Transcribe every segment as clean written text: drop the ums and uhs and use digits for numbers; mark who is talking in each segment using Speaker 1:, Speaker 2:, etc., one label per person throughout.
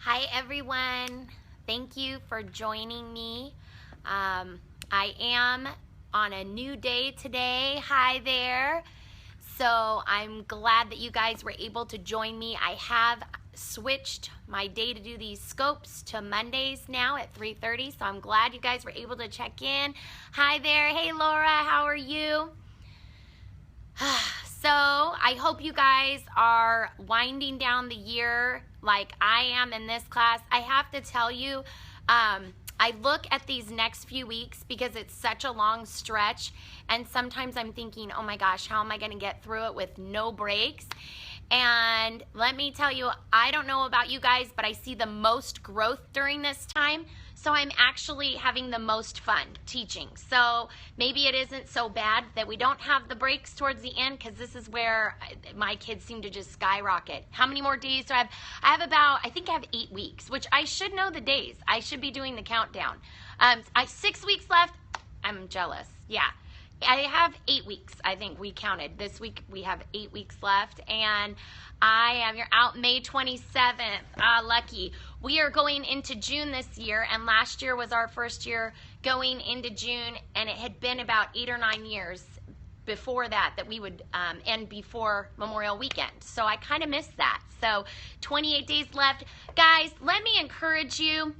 Speaker 1: Hi everyone, thank you for joining me. I am on a new day today. Hi there. So I'm glad that you guys were able to join me. I have switched my day to do these scopes to Mondays now at 3:30, so I'm glad you guys were able to check in. Hi there. Hey Laura, how are you? So I hope you guys are winding down the year like I am in this class. I have to tell you, I look at these next few weeks because it's such a long stretch, and sometimes I'm thinking, oh my gosh, how am I going to get through it with no breaks? And let me tell you, I don't know about you guys, but I see the most growth during this time. So I'm actually having the most fun teaching. So maybe it isn't so bad that we don't have the breaks towards the end, because this is where my kids seem to just skyrocket. How many more days do I have? I think I have 8 weeks, which I should know the days. I should be doing the countdown. 6 weeks left. I'm jealous. Yeah. I have 8 weeks, I think we counted. This week we have 8 weeks left, and you're out May 27th. Lucky. We are going into June this year, and last year was our first year going into June, and it had been about 8 or 9 years before that we would end before Memorial Weekend. So I kind of missed that. So 28 days left. Guys, let me encourage you.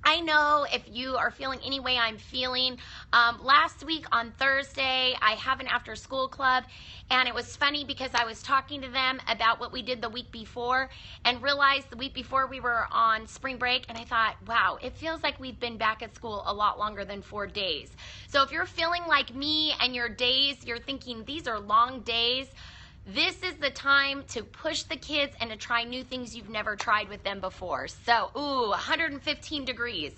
Speaker 1: I know if you are feeling any way I'm feeling. Last week on Thursday, I have an after school club, and it was funny because I was talking to them about what we did the week before and realized the week before we were on spring break, and I thought, wow, it feels like we've been back at school a lot longer than 4 days. So if you're feeling like me and your days, you're thinking these are long days, this is the time to push the kids and to try new things you've never tried with them before. So, 115 degrees.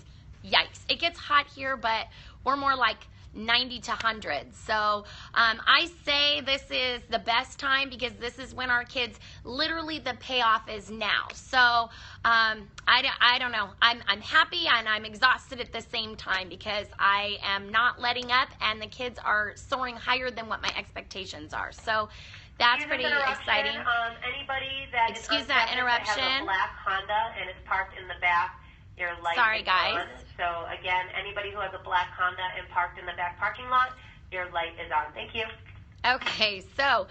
Speaker 1: Yikes. It gets hot here, but we're more like 90 to 100. So, I say this is the best time because this is when our kids, literally the payoff is now. So, I don't know. I'm happy and I'm exhausted at the same time because I am not letting up, and the kids are soaring higher than what my expectations are. So, that's pretty exciting.
Speaker 2: Anybody that
Speaker 1: Excuse that interruption.
Speaker 2: Has a black Honda and is parked in the back, your light is on. So again, anybody who has a black Honda and parked in the back parking lot, your light is on. Thank you.
Speaker 1: Okay, so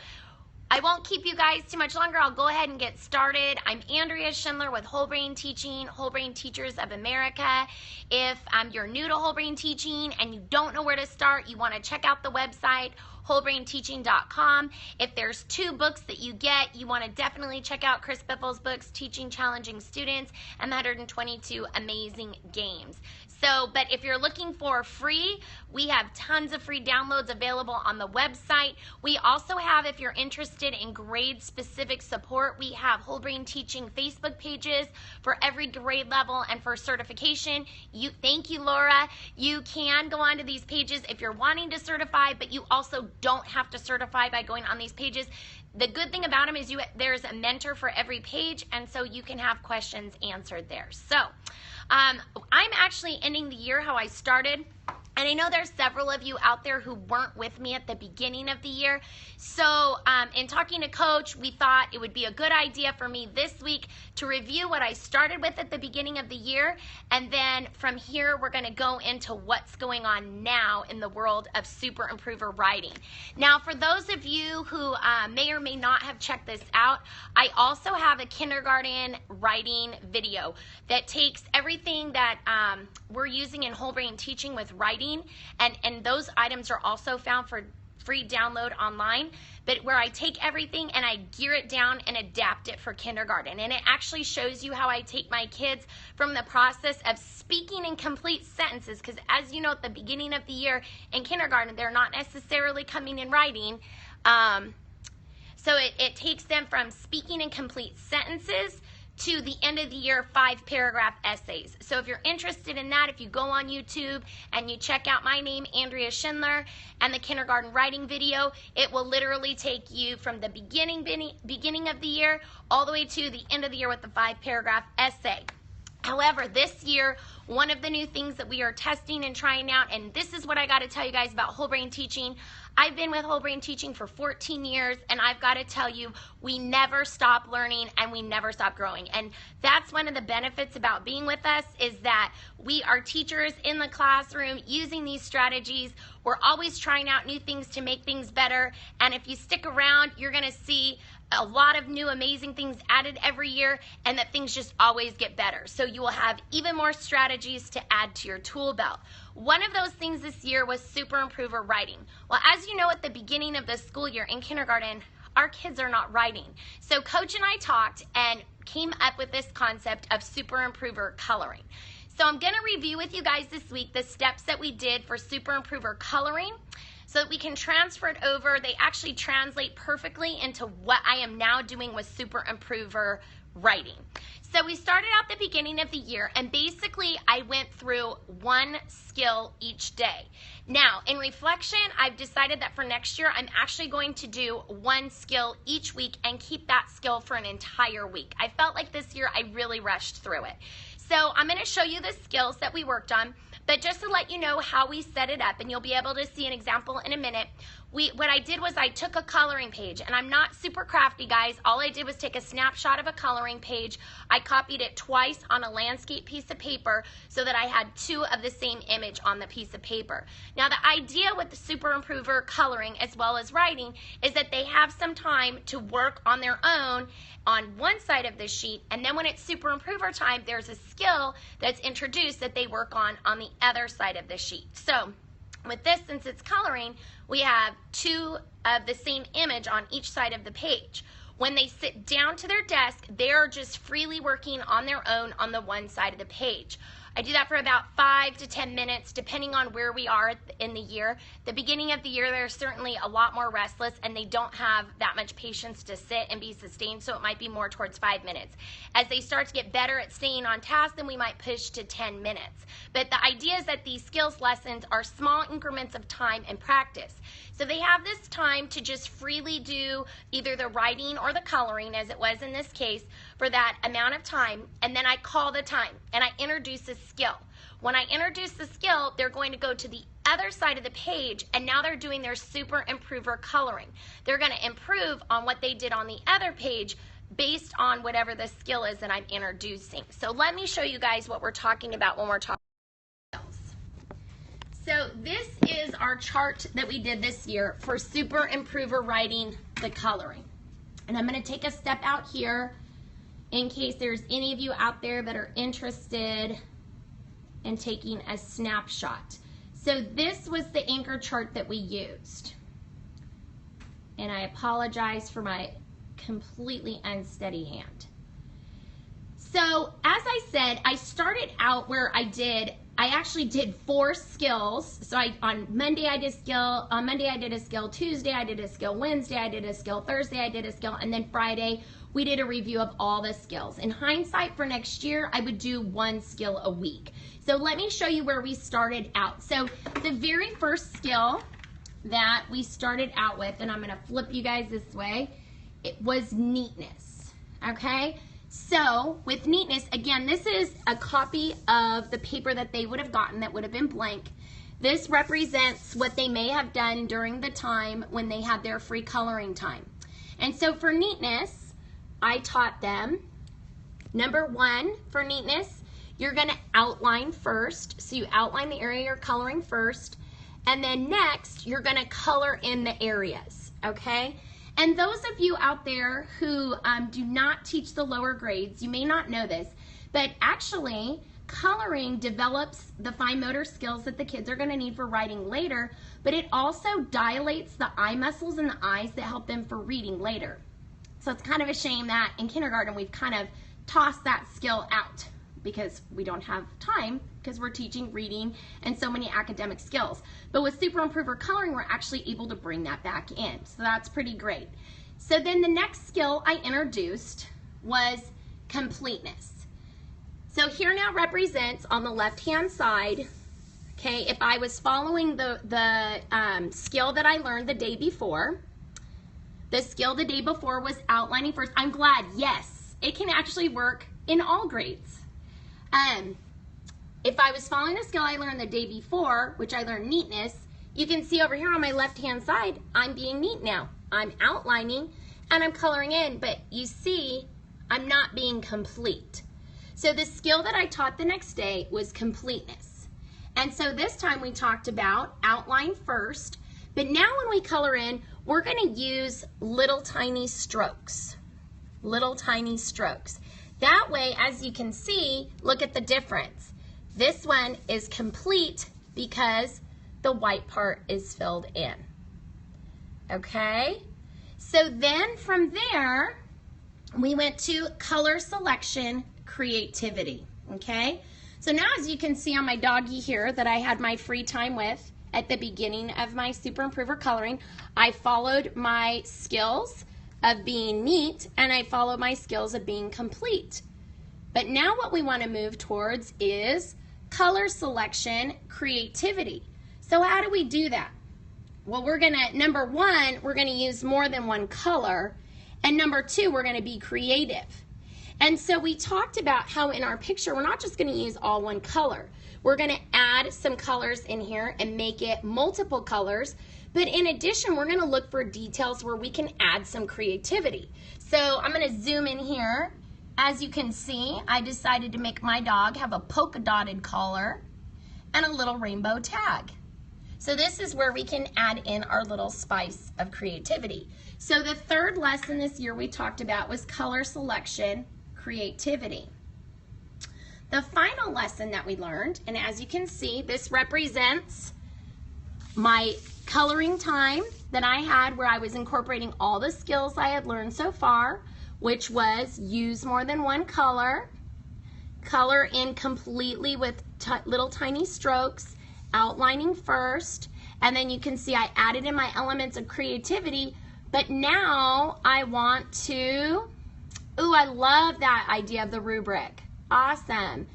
Speaker 1: I won't keep you guys too much longer. I'll go ahead and get started. I'm Andrea Schindler with Whole Brain Teaching, Whole Brain Teachers of America. If you're new to Whole Brain Teaching and you don't know where to start, you want to check out the website, wholebrainteaching.com. If there's 2 books that you get, you want to definitely check out Chris Biffle's books, Teaching Challenging Students and the 122 Amazing Games. So, but if you're looking for free, we have tons of free downloads available on the website. We also have, if you're interested in grade-specific support, we have Whole Brain Teaching Facebook pages for every grade level and for certification. Thank you, Laura. You can go onto these pages if you're wanting to certify, but you also don't have to certify by going on these pages. The good thing about them is there's a mentor for every page, and so you can have questions answered there. So I'm actually ending the year how I started. And I know there's several of you out there who weren't with me at the beginning of the year. So in talking to Coach, we thought it would be a good idea for me this week to review what I started with at the beginning of the year. And then from here, we're going to go into what's going on now in the world of super improver writing. Now, for those of you who may or may not have checked this out, I also have a kindergarten writing video that takes everything that we're using in Whole Brain Teaching with writing, and those items are also found for free download online, but where I take everything and I gear it down and adapt it for kindergarten. And it actually shows you how I take my kids from the process of speaking in complete sentences, because as you know, at the beginning of the year in kindergarten, they're not necessarily coming in writing. So it takes them from speaking in complete sentences to the end of the year 5-paragraph essays. So if you're interested in that, if you go on YouTube and you check out my name, Andrea Schindler, and the kindergarten writing video, it will literally take you from the beginning of the year all the way to the end of the year with the 5-paragraph essay. However, this year, one of the new things that we are testing and trying out, and this is what I got to tell you guys about whole brain teaching. I've been with whole brain teaching for 14 years, and I've got to tell you, we never stop learning and we never stop growing. And that's one of the benefits about being with us, is that we are teachers in the classroom using these strategies. We're always trying out new things to make things better. And if you stick around, you're going to see a lot of new amazing things added every year, and that things just always get better. So you will have even more strategies to add to your tool belt. One of those things this year was super improver writing. Well, as you know, at the beginning of the school year in kindergarten, our kids are not writing. So Coach and I talked and came up with this concept of super improver coloring. So I'm going to review with you guys this week the steps that we did for super improver coloring, so that we can transfer it over. They actually translate perfectly into what I am now doing with super improver writing. So we started out the beginning of the year, and basically I went through one skill each day. Now, in reflection, I've decided that for next year, I'm actually going to do one skill each week and keep that skill for an entire week. I felt like this year I really rushed through it. So I'm going to show you the skills that we worked on, but just to let you know how we set it up, and you'll be able to see an example in a minute, what I did was I took a coloring page, and I'm not super crafty, guys. All I did was take a snapshot of a coloring page. I copied it twice on a landscape piece of paper so that I had two of the same image on the piece of paper. Now, the idea with the super improver coloring as well as writing is that they have some time to work on their own on one side of the sheet, and then when it's super improver time, there's a skill that's introduced that they work on the other side of the sheet. So with this, since it's coloring, we have two of the same image on each side of the page. When they sit down to their desk, they're just freely working on their own on the one side of the page. I do that for about 5 to 10 minutes, depending on where we are in the year. The beginning of the year, they're certainly a lot more restless, and they don't have that much patience to sit and be sustained, so it might be more towards 5 minutes. As they start to get better at staying on task, then we might push to 10 minutes. But the idea is that these skills lessons are small increments of time and practice. So they have this time to just freely do either the writing or the coloring, as it was in this case, for that amount of time, and then I call the time, and I introduce a skill. When I introduce the skill, they're going to go to the other side of the page, and now they're doing their super improver coloring. They're going to improve on what they did on the other page based on whatever the skill is that I'm introducing. So let me show you guys what we're talking about when we're talking about skills. So this is our chart that we did this year for super improver writing the coloring. And I'm going to take a step out here in case there's any of you out there that are interested in taking a snapshot. So this was the anchor chart that we used. And I apologize for my completely unsteady hand. So as I said, I started out where I actually did 4 skills. So on Monday I did a skill, Tuesday I did a skill, Wednesday I did a skill, Thursday I did a skill, and then Friday we did a review of all the skills. In hindsight, for next year, I would do 1 skill a week. So let me show you where we started out. So the very first skill that we started out with, and I'm gonna flip you guys this way, it was neatness, okay? So with neatness, again, this is a copy of the paper that they would have gotten that would have been blank. This represents what they may have done during the time when they had their free coloring time. And so for neatness, I taught them, number 1, for neatness, you're gonna outline first. So you outline the area you're coloring first, and then next, you're gonna color in the areas, okay? And those of you out there who do not teach the lower grades, you may not know this, but actually coloring develops the fine motor skills that the kids are going to need for writing later, but it also dilates the eye muscles in the eyes that help them for reading later. So it's kind of a shame that in kindergarten we've kind of tossed that skill out because we don't have time because we're teaching reading and so many academic skills. But with super improver coloring, we're actually able to bring that back in. So that's pretty great. So then the next skill I introduced was completeness. So here now represents on the left-hand side, okay, if I was following the skill that I learned the day before, the skill the day before was outlining first. I'm glad, yes, it can actually work in all grades. If I was following a skill I learned the day before, which I learned neatness, you can see over here on my left-hand side, I'm being neat now. I'm outlining and I'm coloring in, but you see, I'm not being complete. So the skill that I taught the next day was completeness. And so this time we talked about outline first, but now when we color in, we're gonna use little tiny strokes. Little tiny strokes. That way, as you can see, look at the difference. This one is complete because the white part is filled in. Okay? So then from there, we went to color selection, creativity. Okay? So now as you can see on my doggy here that I had my free time with at the beginning of my Super Improver coloring, I followed my skills of being neat and I followed my skills of being complete. But now what we want to move towards is color selection, creativity. So how do we do that? Well, number one, we're gonna use more than one color, and number two, we're gonna be creative. And so we talked about how in our picture, we're not just gonna use all one color. We're gonna add some colors in here and make it multiple colors, but in addition, we're gonna look for details where we can add some creativity. So I'm gonna zoom in here. As you can see, I decided to make my dog have a polka dotted collar and a little rainbow tag. So this is where we can add in our little spice of creativity. So the third lesson this year we talked about was color selection, creativity. The final lesson that we learned, and as you can see, this represents my coloring time that I had where I was incorporating all the skills I had learned so far, which was use more than one color, color in completely with little tiny strokes, outlining first, and then you can see I added in my elements of creativity, but now I want to, I love that idea of the rubric. Awesome.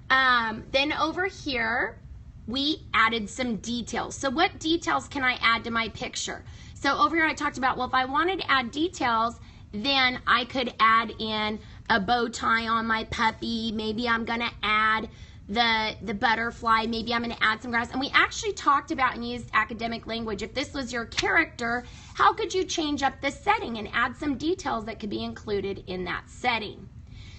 Speaker 1: Then over here, we added some details. So what details can I add to my picture? So over here I talked about, well, if I wanted to add details, then I could add in a bow tie on my puppy. Maybe I'm gonna add the butterfly. Maybe I'm gonna add some grass. And we actually talked about and used academic language. If this was your character, how could you change up the setting and add some details that could be included in that setting?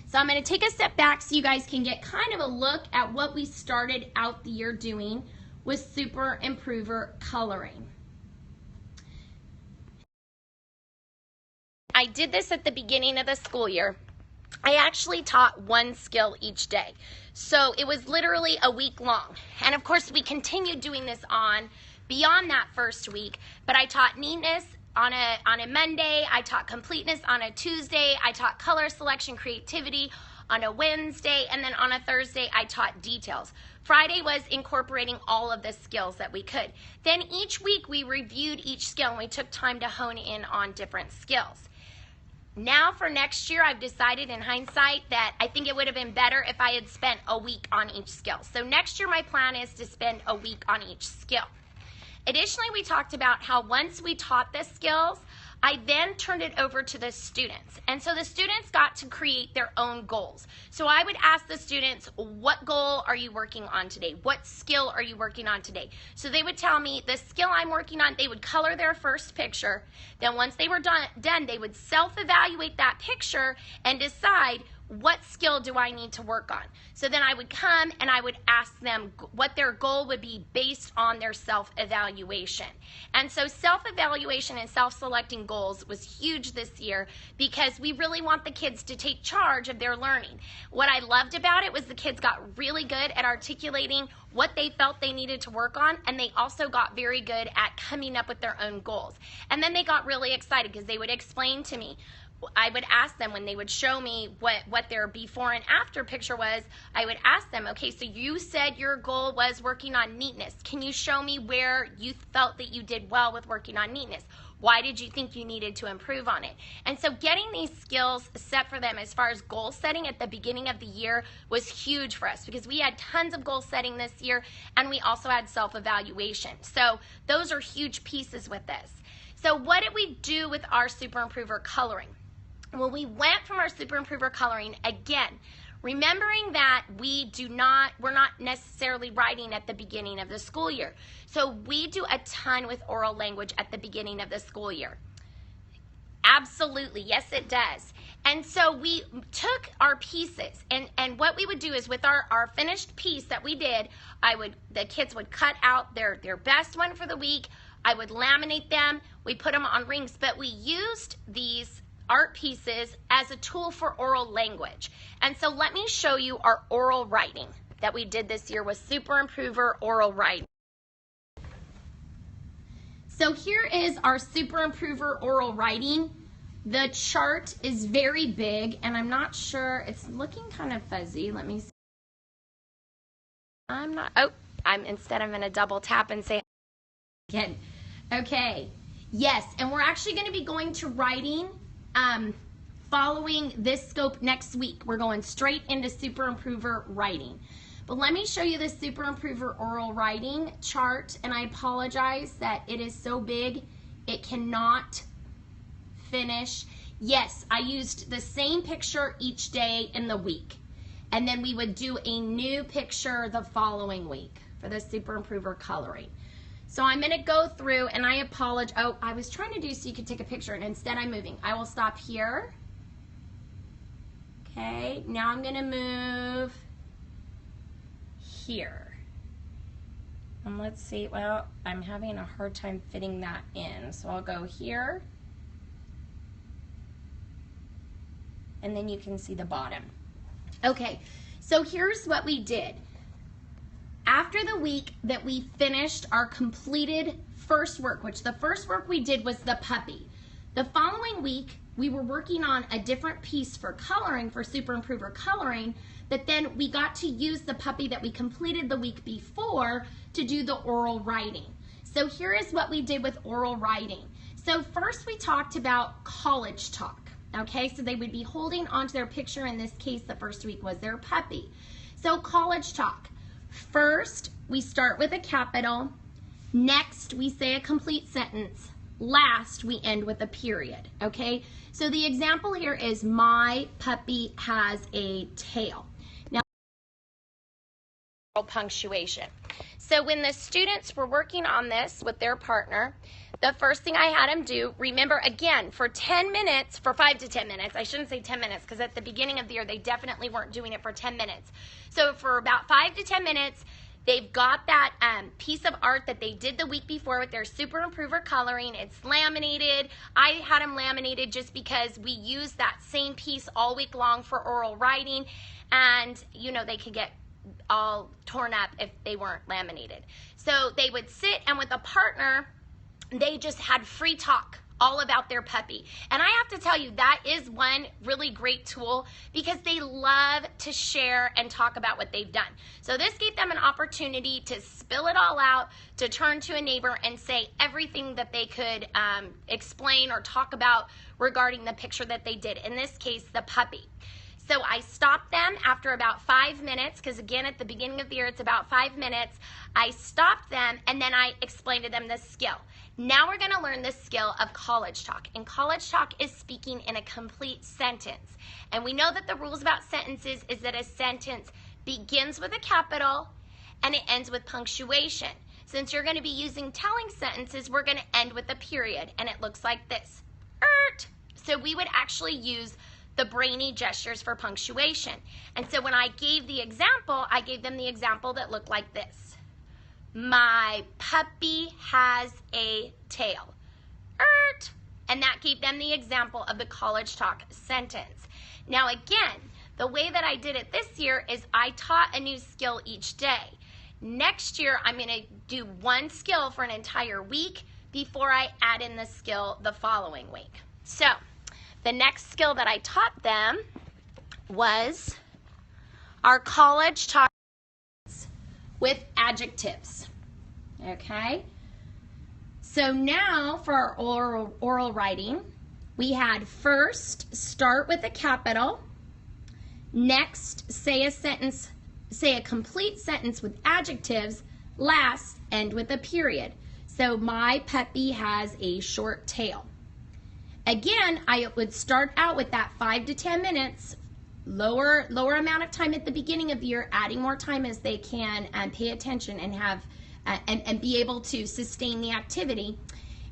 Speaker 1: So I'm gonna take a step back so you guys can get kind of a look at what we started out the year doing with Super Improver coloring. I did this at the beginning of the school year. I actually taught one skill each day. So it was literally a week long. And of course we continued doing this on beyond that first week, but I taught neatness on a Monday, I taught completeness on a Tuesday, I taught color selection, creativity on a Wednesday, and then on a Thursday I taught details. Friday was incorporating all of the skills that we could. Then each week we reviewed each skill and we took time to hone in on different skills. Now for next year, I've decided in hindsight that I think it would have been better if I had spent a week on each skill. So next year, my plan is to spend a week on each skill. Additionally, we talked about how once we taught the skills, I then turned it over to the students. And so the students got to create their own goals. So I would ask the students, what goal are you working on today? What skill are you working on today? So they would tell me the skill I'm working on, they would color their first picture. Then once they were done, they would self-evaluate that picture and decide, what skill do I need to work on? So then I would come and I would ask them what their goal would be based on their self-evaluation. And so self-evaluation and self-selecting goals was huge this year because we really want the kids to take charge of their learning. What I loved about it was the kids got really good at articulating what they felt they needed to work on, and they also got very good at coming up with their own goals. And then they got really excited because they would explain to me, I would ask them when they would show me what their before and after picture was, I would ask them, okay, so you said your goal was working on neatness. Can you show me where you felt that you did well with working on neatness? Why did you think you needed to improve on it? And so getting these skills set for them as far as goal setting at the beginning of the year was huge for us because we had tons of goal setting this year and we also had self-evaluation. So those are huge pieces with this. So what did we do with our Super Improver coloring? Well, we went from our Super Improver coloring, again, remembering that we're not necessarily writing at the beginning of the school year. So we do a ton with oral language at the beginning of the school year. Absolutely, yes it does. And so we took our pieces, and what we would do is with our finished piece that we did, the kids would cut out their best one for the week. I would laminate them, we put them on rings, but we used these art pieces as a tool for oral language. And so let me show you our oral writing that we did this year with Super Improver Oral Writing. So here is our Super Improver Oral Writing. The chart is very big, and I'm not sure, it's looking kind of fuzzy. Let me see. I'm going to double tap and say again. Okay, yes, and we're actually going to be going to writing following this scope next week. We're going straight into Super Improver Writing. But let me show you the Super Improver Oral Writing chart, and I apologize that it is so big it cannot finish. Yes, I used the same picture each day in the week, and then we would do a new picture the following week for the Super Improver coloring. So I'm going to go through, and I apologize. Oh, I was trying to do so you could take a picture, and instead I'm moving. I will stop here. Okay, now I'm going to move here. And let's see, well, I'm having a hard time fitting that in. So I'll go here. And then you can see the bottom. Okay, so here's what we did. After the week that we finished our completed first work, which the first work we did was the puppy. The following week, we were working on a different piece for coloring, for Super Improver coloring, but then we got to use the puppy that we completed the week before to do the oral writing. So here is what we did with oral writing. So first we talked about college talk. Okay, so they would be holding onto their picture. In this case, the first week was their puppy. So college talk. First, we start with a capital. Next, we say a complete sentence. Last, we end with a period. Okay, so the example here is my puppy has a tail. Now, punctuation. So when the students were working on this with their partner, the first thing I had them do, remember again, for 10 minutes, for 5 to 10 minutes, I shouldn't say 10 minutes because at the beginning of the year, they definitely weren't doing it for 10 minutes. So for about 5 to 10 minutes, they've got that piece of art that they did the week before with their Super Improver coloring. It's laminated. I had them laminated just because we used that same piece all week long for oral writing, and you know, they could get all torn up if they weren't laminated. So they would sit, and with a partner, they just had free talk all about their puppy. And I have to tell you, that is one really great tool because they love to share and talk about what they've done. So this gave them an opportunity to spill it all out, to turn to a neighbor and say everything that they could explain or talk about regarding the picture that they did. In this case, the puppy. So I stopped them after about 5 minutes, because again, at the beginning of the year, it's about 5 minutes. I stopped them, and then I explained to them this skill. Now we're going to learn the skill of college talk. And college talk is speaking in a complete sentence. And we know that the rules about sentences is that a sentence begins with a capital and it ends with punctuation. Since you're going to be using telling sentences, we're going to end with a period, and it looks like this. So we would actually use the brainy gestures for punctuation. And so when I gave the example, I gave them the example that looked like this. My puppy has a tail. And that gave them the example of the college talk sentence. Now again, the way that I did it this year is I taught a new skill each day. Next year, I'm going to do one skill for an entire week before I add in the skill the following week. So the next skill that I taught them was our college talk with adjectives. Okay? So now for our oral writing, we had first start with a capital, next say a complete sentence with adjectives, last end with a period. So my puppy has a short tail. Again, I would start out with that 5 to 10 minutes lower amount of time at the beginning of the year, adding more time as they can, and pay attention and have and be able to sustain the activity.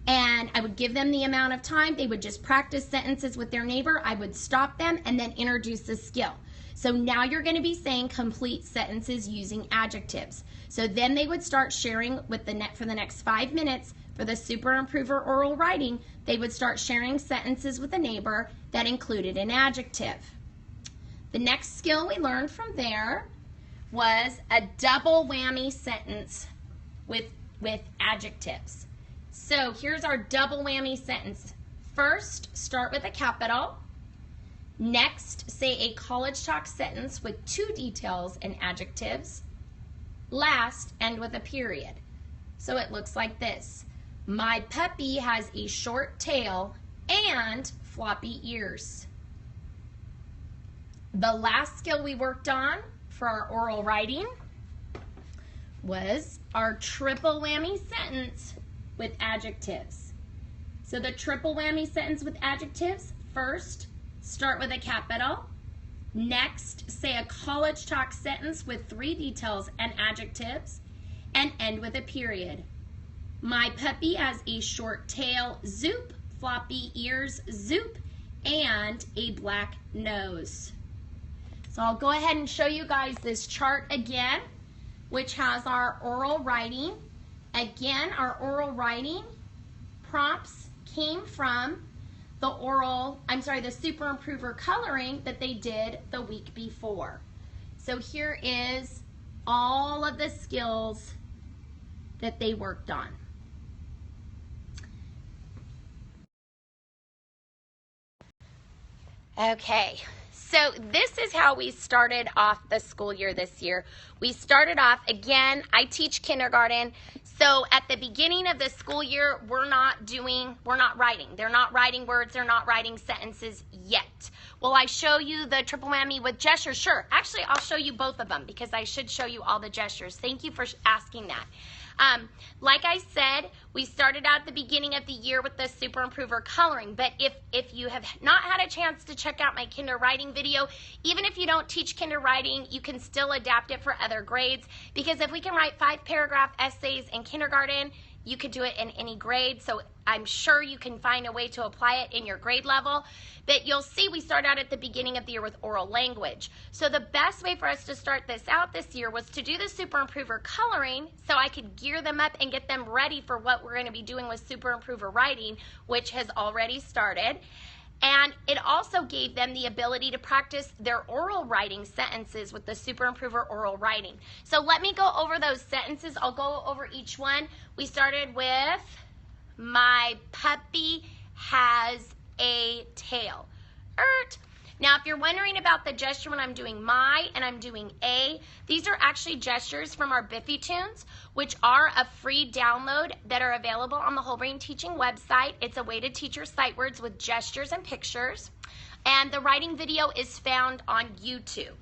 Speaker 1: And I would give them the amount of time. They would just practice sentences with their neighbor. I would stop them and then introduce the skill. So now you're going to be saying complete sentences using adjectives. So then they would start sharing with for the next 5 minutes for the Super Improver oral writing. They would start sharing sentences with a neighbor that included an adjective. The next skill we learned from there was a double whammy sentence with adjectives. So here's our double whammy sentence. First, start with a capital. Next, say a college talk sentence with 2 details and adjectives. Last, end with a period. So it looks like this. My puppy has a short tail and floppy ears. The last skill we worked on for our oral writing was our triple whammy sentence with adjectives. So the triple whammy sentence with adjectives, first, start with a capital. Next, say a college talk sentence with 3 details and adjectives, and end with a period. My puppy has a short tail, zoop, floppy ears, zoop, and a black nose. So I'll go ahead and show you guys this chart again, which has our oral writing. Again, our oral writing prompts came from the Super Improver coloring that they did the week before. So here is all of the skills that they worked on. Okay, so this is how we started off the school year this year. We started off, again, I teach kindergarten, so at the beginning of the school year, we're not writing. They're not writing words, they're not writing sentences yet. Will I show you the triple whammy with gestures? Sure, actually I'll show you both of them because I should show you all the gestures. Thank you for asking that. Like I said, we started out at the beginning of the year with the Super Improver coloring, but if you have not had a chance to check out my kinder writing video, even if you don't teach kinder writing, you can still adapt it for other grades, because if we can write 5-paragraph essays in kindergarten, you could do it in any grade, so I'm sure you can find a way to apply it in your grade level. But you'll see we start out at the beginning of the year with oral language. So the best way for us to start this out this year was to do the Super Improver coloring so I could gear them up and get them ready for what we're going to be doing with Super Improver writing, which has already started. And it also gave them the ability to practice their oral writing sentences with the Super Improver oral writing. So let me go over those sentences. I'll go over each one. We started with, my puppy has a tail. Now, if you're wondering about the gesture when I'm doing my and I'm doing a, these are actually gestures from our Biffy Tunes, which are a free download that are available on the Whole Brain Teaching website. It's a way to teach your sight words with gestures and pictures. And the writing video is found on YouTube.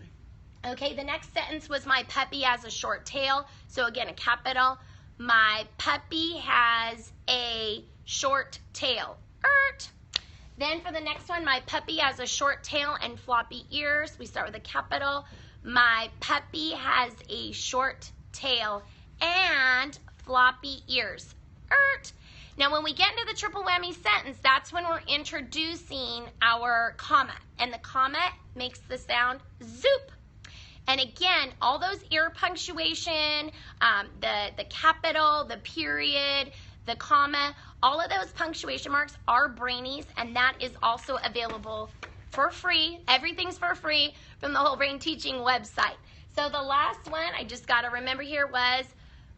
Speaker 1: Okay, the next sentence was, my puppy has a short tail. So again, a capital. My puppy has a short tail. Then for the next one, my puppy has a short tail and floppy ears. We start with a capital. My puppy has a short tail and floppy ears. Now when we get into the triple whammy sentence, that's when we're introducing our comma. And the comma makes the sound zoop. And again, all those ear punctuation, the capital, the period, the comma, all of those punctuation marks are Brainies, and that is also available for free. Everything's for free from the Whole Brain Teaching website. So the last one I just got to remember here was,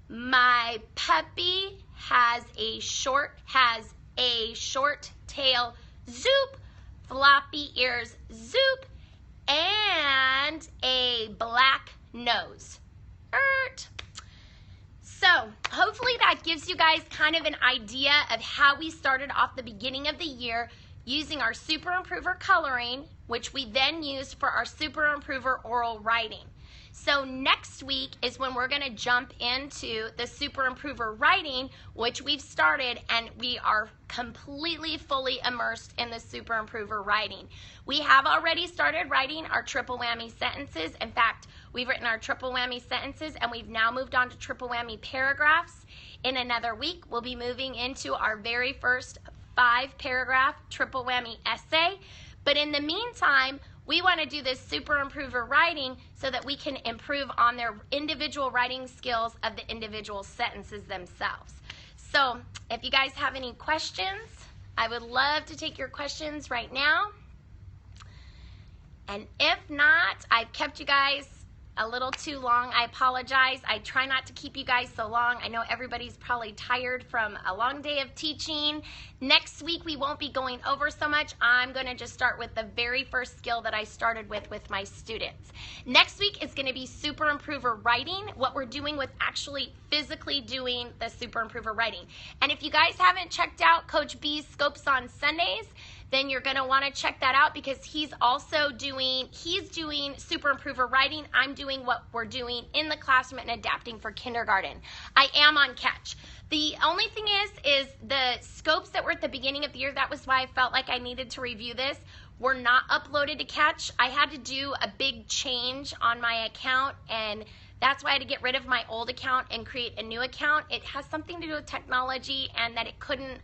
Speaker 1: my puppy has a short tail, zoop, floppy ears, zoop, and a black nose. So hopefully that gives you guys kind of an idea of how we started off the beginning of the year using our Super Improver coloring, which we then used for our Super Improver oral writing. So next week is when we're going to jump into the Super Improver writing, which we've started, and we are completely fully immersed in the Super Improver writing. We have already started writing our triple whammy sentences. In fact, we've written our triple whammy sentences, and we've now moved on to triple whammy paragraphs. In another week, we'll be moving into our very first 5-paragraph triple whammy essay. But in the meantime, we want to do this Super Improver writing so that we can improve on their individual writing skills of the individual sentences themselves. So if you guys have any questions, I would love to take your questions right now. And if not, I've kept you guys a little too long. I apologize. I try not to keep you guys so long. I know everybody's probably tired from a long day of teaching. Next week, we won't be going over so much. I'm going to just start with the very first skill that I started with my students. Next week is going to be Super Improver writing, what we're doing with actually physically doing the Super Improver writing. And if you guys haven't checked out Coach B's Scopes on Sundays, then you're going to want to check that out, because he's also doing Super Improver writing. I'm doing what we're doing in the classroom and adapting for kindergarten. I am on Catch. The only thing is the scopes that were at the beginning of the year, that was why I felt like I needed to review this, were not uploaded to Catch. I had to do a big change on my account, and that's why I had to get rid of my old account and create a new account. It has something to do with technology, and that it couldn't,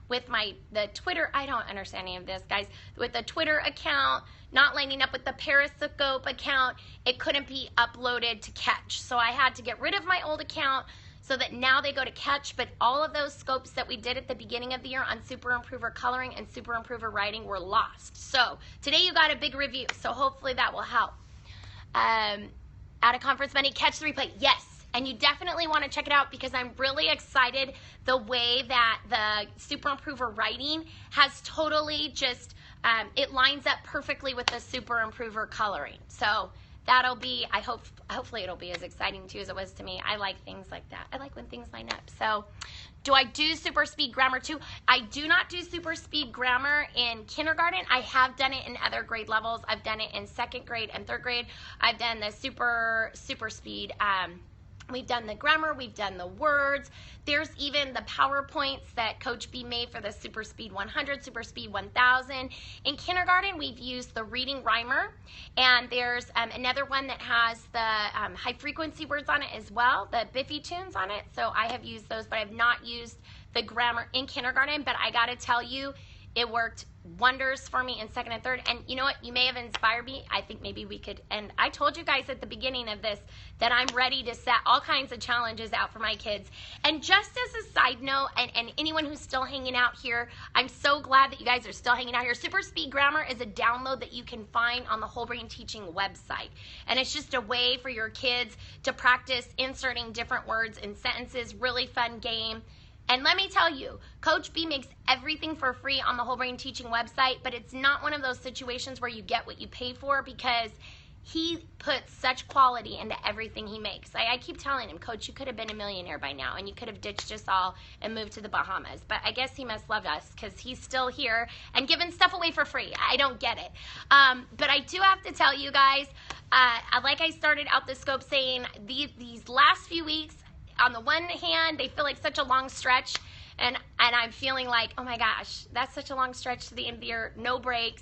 Speaker 1: with the Twitter, I don't understand any of this, guys. With the Twitter account not lining up with the Periscope account, it couldn't be uploaded to Catch. So I had to get rid of my old account so that now they go to Catch, but all of those scopes that we did at the beginning of the year on Super Improver coloring and Super Improver writing were lost. So today you got a big review, so hopefully that will help. Out of conference money, Catch the replay, yes. And you definitely want to check it out, because I'm really excited the way that the Super Improver writing has totally just, it lines up perfectly with the Super Improver coloring. So that'll be, hopefully it'll be as exciting to you as it was to me. I like things like that. I like when things line up. So do I do super speed grammar too? I do not do super speed grammar in kindergarten. I have done it in other grade levels. I've done it in 2nd grade and 3rd grade. I've done the super speed. We've done the grammar, we've done the words. There's even the PowerPoints that Coach B made for the Super Speed 100, Super Speed 1000. In kindergarten, we've used the Reading Rhymer, and there's another one that has the high frequency words on it as well, the Biffy tunes on it. So I have used those, but I've not used the grammar in kindergarten. But I gotta tell you, it worked wonders for me in 2nd and 3rd. And you know what? You may have inspired me. I think maybe we could, and I told you guys at the beginning of this that I'm ready to set all kinds of challenges out for my kids. And just as a side note, and anyone who's still hanging out here, I'm so glad that you guys are still hanging out here. Super Speed Grammar is a download that you can find on the Whole Brain Teaching website. And it's just a way for your kids to practice inserting different words in sentences. Really fun game. And let me tell you, Coach B makes everything for free on the Whole Brain Teaching website, but it's not one of those situations where you get what you pay for, because he puts such quality into everything he makes. I keep telling him, Coach, you could have been a millionaire by now, and you could have ditched us all and moved to the Bahamas. But I guess he must love us, because he's still here and giving stuff away for free. I don't get it. But I do have to tell you guys, like I started out the scope saying, these last few weeks, on the one hand, they feel like such a long stretch, and I'm feeling like, oh my gosh, that's such a long stretch to the end of the year, no breaks,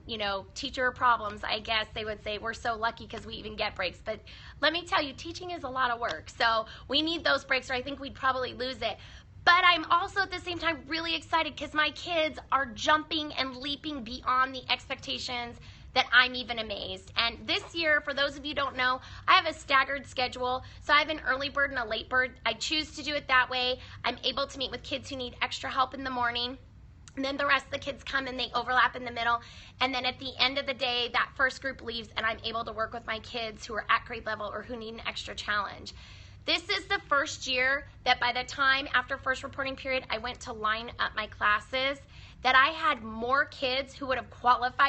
Speaker 1: you know, teacher problems, I guess they would say. We're so lucky because we even get breaks. But let me tell you, teaching is a lot of work, so we need those breaks, or I think we'd probably lose it. But I'm also at the same time really excited, because my kids are jumping and leaping beyond the expectations that I'm even amazed. And this year, for those of you who don't know, I have a staggered schedule. So I have an early bird and a late bird. I choose to do it that way. I'm able to meet with kids who need extra help in the morning. And then the rest of the kids come and they overlap in the middle. And then at the end of the day, that first group leaves, and I'm able to work with my kids who are at grade level or who need an extra challenge. This is the first year that by the time after first reporting period, I went to line up my classes, that I had more kids who would have qualified